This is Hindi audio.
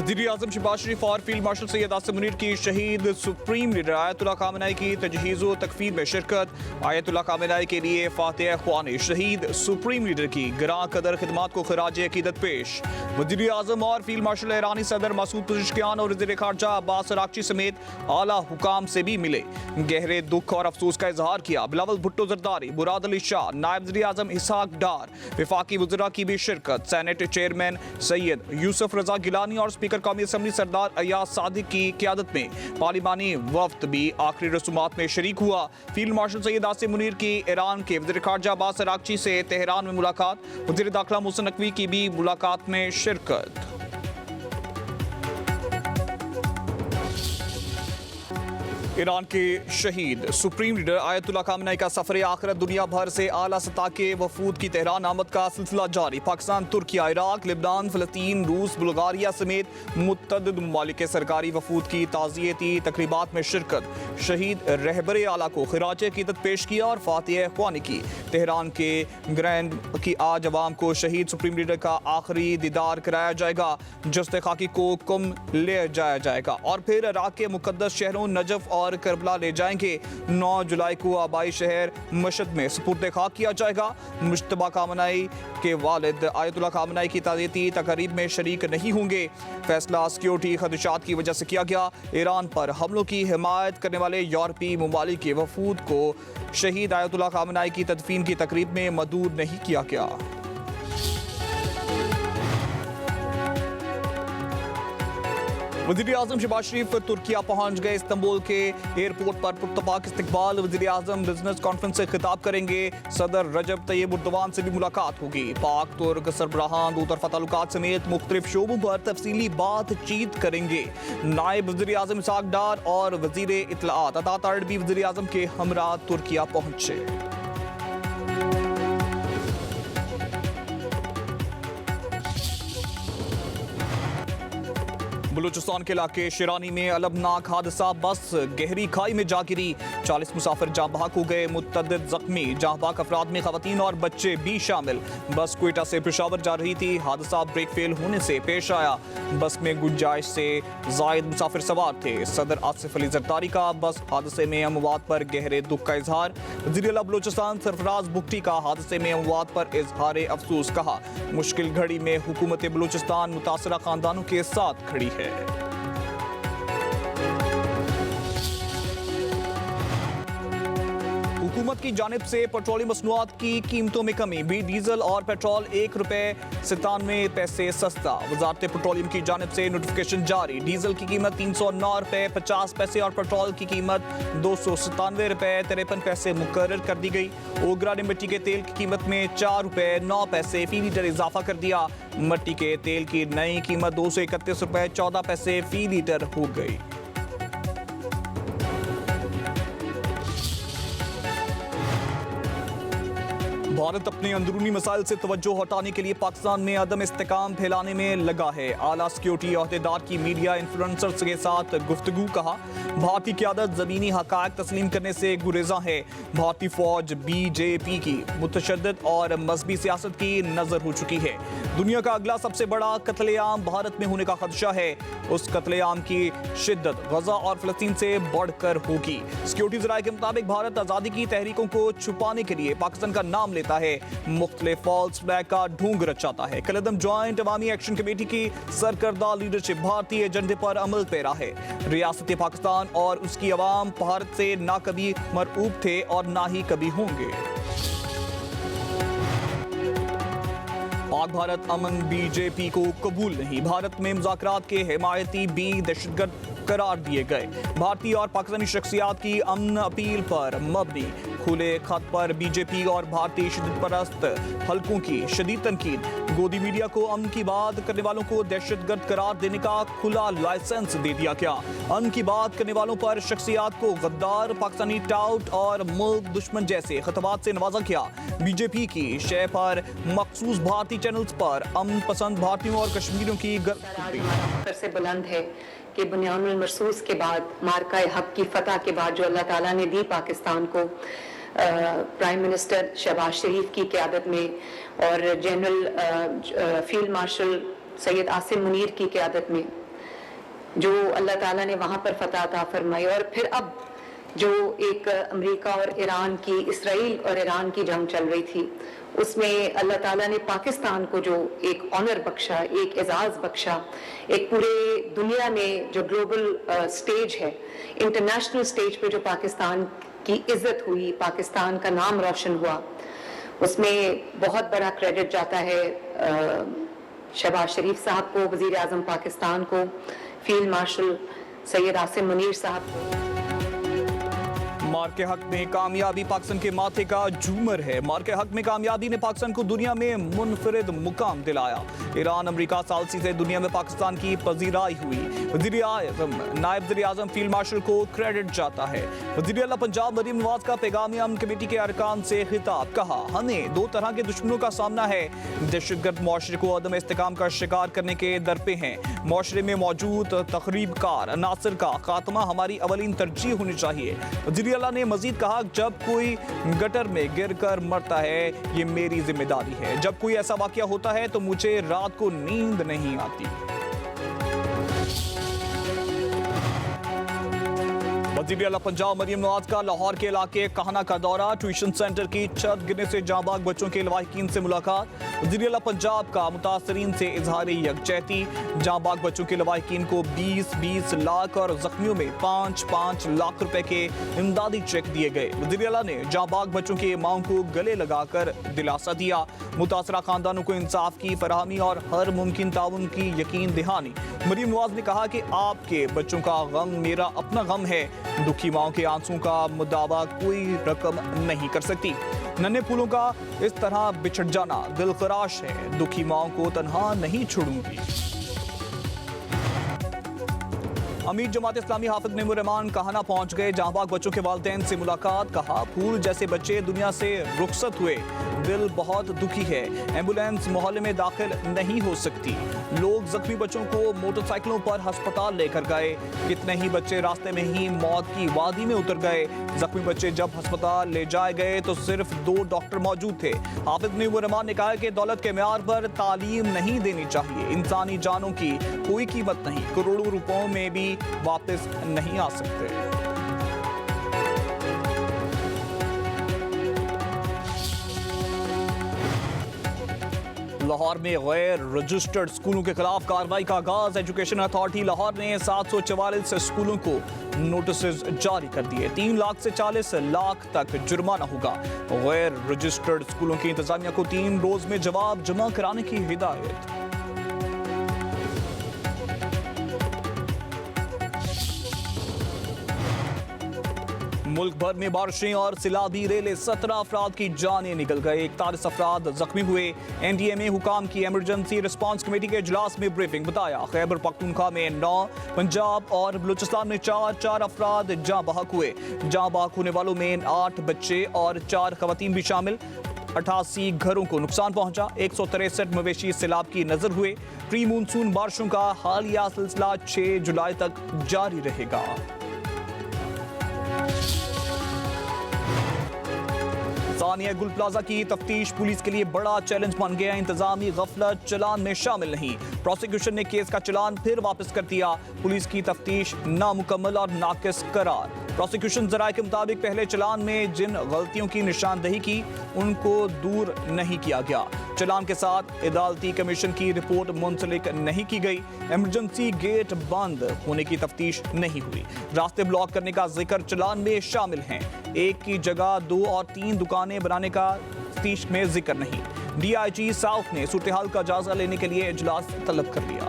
वज़ीर-ए-आज़म शहबाज शरीफ और फील्ड मार्शल सैयद आसिम मुनीर की शहीद सुप्रीम लीडर आयतुल्लाह खामेनी की तजहीज़ व तकफीर में शिरकत। आयतुल्लाह खामेनी के लिए फातिह ख्वानी शहीद सुप्रीम लीडर की ग्रां कदर खिदमात को खराज अकीदत पेश। वज़ीर-ए-आज़म और फील्ड मार्शल ईरानी सदर मसूद पज़ेश्कियान और वज़ीर ख़ारजा अब्बास अराग़ची समेत आला हुकाम से भी मिले, गहरे दुख और अफसोस का इजहार किया। बिलावल भुट्टो ज़रदारी, मुराद अली शाह, नायब वज़ीर-ए-आज़म इसहाक डार, वफाकी वज़रा की भी शिरकत। सेनेट चेयरमैन सैयद यूसुफ रज़ा गिलानी और स्पीकर कौमी असम्बली सरदार अयाज सादिक की क़यादत में पार्लिमानी वफ्द भी आखिरी रसूमात में शरीक हुआ। फील्ड मार्शल सैयद आसिम मुनीर की ईरान के वज़ीर ख़ारजा अब्बास अराग़ची से तेहरान में मुलाकात। वज़ीर दाखिला मोहसिन नकवी की भी मुलाकात में शिरकत। ईरान के शहीद सुप्रीम लीडर आयतुल्लाह खामेनी का सफर आखिरत। दुनिया भर से आला सतह के वफूद की तेहरान आमद का सिलसिला जारी। पाकिस्तान, तुर्किया, इराक, लिबनान, फ़लस्तीन, रूस, बुल्गारिया समेत मुतअद्दिद ममालिक के सरकारी वफूद की ताज़ियती तकरीबात में शिरकत। शहीद रहबर आला को खिराज अकीदत पेश किया और फातिह ख्वानी की। तेहरान के ग्रैंड की आज अवाम को शहीद सुप्रीम लीडर का आखिरी दीदार कराया जाएगा। जस्ते खाकी को कुम ले जाया जाएगा और फिर इराक के मुकद्दस शहरों नजफ और करबला ले जाएंगे। 9 जुलाई को आबाई शहर मशहद में सुपुर्द खाक किया जाएगा। मुश्तबा खामेनी के वालिद आयतुल्लाह खामेनी की ताज़ियती तकरीब में शरीक नहीं होंगे। फैसला सिक्योरिटी खदशात की वजह से किया गया। ईरान पर हमलों की हिमायत करने वाले यूरोपीय ममालिक के वफूद को शहीद आयतुल्लाह खामेनी की तदफीन की तकरीब में मदूद नहीं किया गया। वज़ीर-ए-आज़म शहबाज शरीफ तुर्किया पहुंच गए। इस्तांबुल के एयरपोर्ट पर पुरतपाक इस्तकबाल। वज़ीर-ए-आज़म बिजनेस कॉन्फ्रेंस से खिताब करेंगे। सदर रजब तैयब एर्दोगान से भी मुलाकात होगी। पाक तुर्क सरबराहान दो तरफ़ा ताल्लुकात समेत मुख्तलिफ शोबों पर तफसीली बातचीत करेंगे। नायब वज़ीर-ए-आज़म इसहाक डार और वज़ीर इत्तलाआत अता तारिड़ भी वज़ीर-ए-आज़म के हमरा तुर्किया पहुंचे। बलूचिस्तान के इलाके शिरानी में अलमनाक हादसा। बस गहरी खाई में जा गिरी। 40 मुसाफिर जाँ बहक हो गए, मुतअद्दिद जख्मी। जाँ बहक अफराद में खवातीन और बच्चे भी शामिल। बस क्वेटा से पेशावर जा रही थी। हादसा ब्रेक फेल होने से पेश आया। बस में गुंजाइश से जायद मुसाफिर सवार थे। सदर आसिफ अली जरदारी का बस हादसे में अमवात पर गहरे दुख का इजहार। वज़ीर-ए-आला बलूचिस्तान सरफराज बुगटी का हादसे में अमवात पर इजहार अफसोस। कहा, मुश्किल घड़ी में हुकूमत बलूचिस्तान मुतासरा खानदानों के साथ खड़ी है। हुकूमत की जानिब से पेट्रोलियम मसनूआत की कीमतों में कमी भी। डीजल और पेट्रोल ₹1.97 सस्ता। वजारत पेट्रोलियम की जानिब से नोटिफिकेशन जारी। डीजल की कीमत ₹309.50 और पेट्रोल की कीमत ₹297.53 मुकर्रर कर दी गई। ओगरा ने मिट्टी के तेल की कीमत में ₹4.09 फी लीटर इजाफा कर दिया। मिट्टी के तेल की नई कीमत ₹231.14 फी लीटर हो गई। भारत अपने अंदरूनी मसाइल से तवज्जो हटाने के लिए पाकिस्तान में अदम इस्तेकाम फैलाने में लगा है। आला सिक्योरिटी अहदेदार की मीडिया इन्फ्लुएंसर्स के साथ गुफ्तगू। कहा, भारतीय क़यादत ज़मीनी हक़ाइक़ तस्लीम करने से गुरेज़ा है। भारतीय फ़ौज बीजेपी की मुतशद्दिद और मजहबी सियासत की नज़र हो चुकी है। दुनिया का अगला सबसे बड़ा कत्लेआम भारत में होने का खदशा है। उस कत्लेआम की शिद्दत गजा और फ़लस्तीन से बढ़कर होगी। सिक्योरिटी ज़राए के मुताबिक भारत आज़ादी की तहरीकों को छुपाने के लिए पाकिस्तान का नाम लेता है, मुख्तलिफ फॉल्स फ्लैग का ढोंग रचाता है। कलदम ज्वाइंट अवामी एक्शन कमेटी की सरकर्दा लीडरशिप भारतीय एजेंडे पर अमल पैरा है। रियासत पाकिस्तान और उसकी अवाम भारत से ना कभी मरऊब थे और ना ही कभी होंगे। पाक भारत अमन बीजेपी को कबूल नहीं। भारत में मुज़ाकरात के हिमायती भी दहशतगर्द करार दिए गए। भारतीय और पाकिस्तानी शख्सियात की अमन अपील पर मबनी खुले खत पर बीजेपी और भारतीय शिद्दत परस्त हलकों की शदीद तनकीद। गोदी मीडिया को अमन की बात करने वालों को दहशतगर्द करार देने का खुला लाइसेंस दे दिया गया। अमन की बात करने वालों पर शख्सियात को गद्दार, पाकिस्तानी टाउट और मुल्क दुश्मन जैसे खिताबात से नवाजा गया। बीजेपी की शय पर मखसूस भारतीय चैनल्स पर अमन पसंद भारतीयों और कश्मीरियों की से बुलंद है कि बुनियानुल मरसूस के बाद, मार्का हक की फतह के बाद जो अल्लाह ताला ने दी पाकिस्तान को, प्राइम मिनिस्टर शहबाज शरीफ की क़यादत में और general field marshal Syed Asim Munir की क़यादत में जो अल्लाह ताला ने वहाँ पर फतह अता फरमाई, और फिर अब जो एक अमेरिका और ईरान की, इसराइल और ईरान की जंग चल रही थी, उसमें अल्लाह ताला ने पाकिस्तान को जो एक ऑनर बख्शा, एक एजाज़ बख्शा, एक पूरे दुनिया में जो ग्लोबल स्टेज है, इंटरनेशनल स्टेज पे जो पाकिस्तान की इज्जत हुई, पाकिस्तान का नाम रोशन हुआ, उसमें बहुत बड़ा क्रेडिट जाता है शहबाज शरीफ साहब को, वज़ीर आज़म पाकिस्तान को, फील्ड मार्शल सैयद आसिम मुनीर साहब को। मार के हक में कामयाबी पाकिस्तान के माथे का झूमर है। मार के हक में कामयाबी ने पाकिस्तान को दुनिया में मुनफरिद मुकाम दिलाया। ईरान अमेरिका सालसी से दुनिया में पाकिस्तान की पजीराई हुई। नायब वज़ीर आज़म फील्ड मार्शल को क्रेडिट जाता है। वज़ीर आला पंजाब मरीम नवाज का पैगाम अमन कमेटी के अरकान से खिताब, कहा हमें दो तरह के दुश्मनों का सामना है। दहशतगर्द मुआशरे को अदम इस्तेकाम का शिकार करने के दर पे हैं। मुआशरे में मौजूद तखरीबकार अनासर का खात्मा हमारी अवलीन तरजीह होनी चाहिए। वज़ीर आला ने मजीद कहा, जब कोई गटर में गिरकर मरता है ये मेरी जिम्मेदारी है। जब कोई ऐसा वाकया होता है तो मुझे रात को नींद नहीं आती। वज़ीर आला पंजाब मरीम नवाज का लाहौर के इलाके कहना का दौरा, ट्यूशन सेंटर की छत गिरने से जांबाग बच्चों के लवाहिकीन से मुलाकात। वज़ीर आला पंजाब का मुतासरीन से इजहारी यकजहती, जांबाग बच्चों के लवाहिकीन को 20-20 लाख और जख्मियों में 5-5 लाख रुपए के इमदादी चेक दिए गए। वज़ीर आला ने जांबाग बच्चों की माओं को गले लगाकर दिलासा दिया। मुतासरा खानदानों को इंसाफ की फराहमी और हर मुमकिन ताउन की यकीन दहानी। मरीम नवाज ने कहा कि आपके बच्चों का गम मेरा अपना गम है। दुखी माओं के आंसू का मुदावा कोई रकम नहीं कर सकती। नन्हे फूलों का इस तरह बिछड़ जाना दिलखराश है। दुखी माओं को तन्हा नहीं छोड़ूंगी। अमीर जमात इस्लामी हाफिज मेमूर रहमान कहना पहुंच गए। जांबाग बच्चों के वालिदैन से मुलाकात, कहा फूल जैसे बच्चे दुनिया से रुखसत हुए, दिल बहुत दुखी है। एम्बुलेंस मोहल्ले में दाखिल नहीं हो सकती। लोग जख्मी बच्चों को मोटरसाइकिलों पर अस्पताल लेकर गए। कितने ही बच्चे रास्ते में ही मौत की वादी में उतर गए। जख्मी बच्चे जब अस्पताल ले जाए गए तो सिर्फ 2 डॉक्टर मौजूद थे। हाफिज मेमूर रहमान ने कहा कि दौलत के म्यार पर तालीम नहीं देनी चाहिए। इंसानी जानों की कोई कीमत नहीं, करोड़ों रुपयों में भी वापस नहीं आ सकते। लाहौर में गैर रजिस्टर्ड स्कूलों के खिलाफ कार्रवाई का आगाज। एजुकेशन अथॉरिटी लाहौर ने 744 स्कूलों को नोटिस जारी कर दिए। 3 लाख से 40 लाख तक जुर्माना होगा। गैर रजिस्टर्ड स्कूलों की इंतजामिया को 3 रोज में जवाब जमा कराने की हिदायत। मुल्क भर में बारिशें और सिलाबी रेले, 17 अफराद की जानें निकल गए, 41 अफराद जख्मी हुए। एनडीएमए हुकाम की इमरजेंसी रिस्पांस कमेटी के इजलास में ब्रीफिंग, बताया खैबर पख्तूनख्वा में 9, पंजाब और बलूचिस्तान में 4 अफराद जाँ बहक हुए। जाँ बहक होने वालों में 8 बच्चे और 4 खवातीन भी शामिल। 88 घरों को नुकसान पहुंचा। 163 मवेशी सैलाब की नजर हुए। प्री मानसून बारिशों का हालिया सिलसिला 6 जुलाई तक जारी रहेगा। सानिया गुल प्लाजा की तफ्तीश पुलिस के लिए बड़ा चैलेंज बन गया। इंतजामी गफलत चलान में शामिल नहीं। प्रोसिक्यूशन ने केस का चलान फिर वापस कर दिया। पुलिस की तफ्तीश नामुकम्मल और नाकिस करार। प्रोसिक्यूशन जराये के मुताबिक पहले चलान में जिन गलतियों की निशानदही की उनको दूर नहीं किया गया। चलान के साथ अदालती कमीशन की रिपोर्ट मुंसलिक नहीं की गई। इमरजेंसी गेट बंद होने की तफ्तीश नहीं हुई। रास्ते ब्लॉक करने का जिक्र चलान में शामिल हैं। एक की जगह 2 और 3 दुकानें बनाने का तफ्तीश में जिक्र नहीं। डीआईजी साउथ ने सूरत हाल का जायजा लेने के लिए इजलास तलब कर लिया।